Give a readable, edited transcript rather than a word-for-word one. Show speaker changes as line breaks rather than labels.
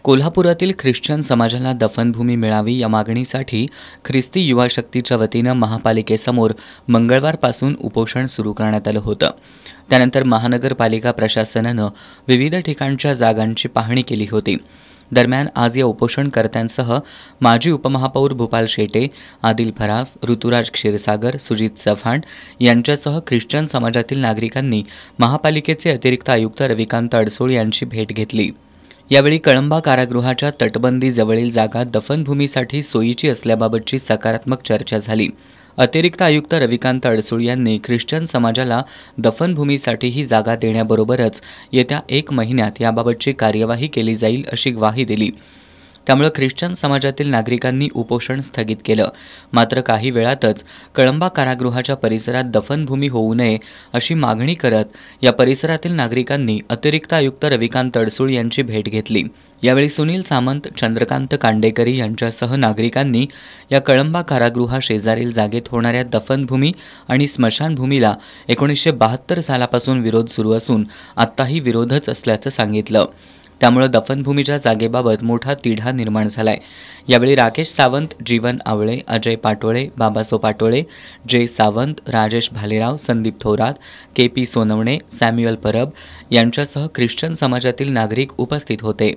कोल्हापुरातील ख्रिश्चन समाजाला दफनभूमी मिळावी या मागणीसाठी ख्रिस्ती युवा शक्तीच्या वतीनं महापालिकेसमोर मंगळवारपासून उपोषण सुरू करण्यात आलं होतं। त्यानंतर महानगरपालिका प्रशासनानं विविध ठिकाणच्या जागांची पाहणी केली होती। दरम्यान आज या उपोषणकर्त्यांसह माजी उपमहापौर भूपाल शेटे, आदिल फरास, ऋतुराज क्षीरसागर, सुजित चव्हाण यांच्यासह ख्रिश्चन समाजातील नागरिकांनी महापालिकेचे अतिरिक्त आयुक्त रविकांत अडसूळ यांची भेट घेतली। यावेळी कळंबा कारागृहाच्या तटबंदीजवळील जागा दफनभूमीसाठी सोयीची असल्याबाबतची सकारात्मक चर्चा झाली। अतिरिक्त आयुक्त रविकांत अडसूळ यांनी ख्रिश्चन समाजाला दफनभूमीसाठी ही जागा देण्याबरोबरच येत्या 1 महिन्यात याबाबतची कार्यवाही केली जाईल अशी ग्वाही दिली। त्यामुळे ख्रिश्चन समाजातील नागरिकांनी उपोषण स्थगित केलं। मात्र काही वेळातच कळंबा कारागृहाच्या परिसरात दफनभूमी होऊ नये अशी मागणी करत या परिसरातील नागरिकांनी अतिरिक्त आयुक्त रविकांत अडसूळ यांची भेट घेतली। यावेळी सुनील सामंत, चंद्रकांत कांडेकरी यांच्यासह नागरिकांनी या कळंबा कारागृहा शेजारील जागेत होणाऱ्या दफनभूमी आणि स्मशानभूमीला 1972 सालापासून विरोध सुरू असून आत्ताही विरोधच असल्याचं सांगितलं। त्यामुळे दफनभूमीच्या जागेबाबत मोठा तिढा निर्माण झालाय। यावेळी राकेश सावंत, जीवन आवळे, अजय पाटोळे, बाबासो पाटोळे, जय सावंत, राजेश भालेराव, संदीप थोरात, KP सोनवणे, सॅम्युअल परब यांच्यासह ख्रिश्चन समाजातील नागरिक उपस्थित होते।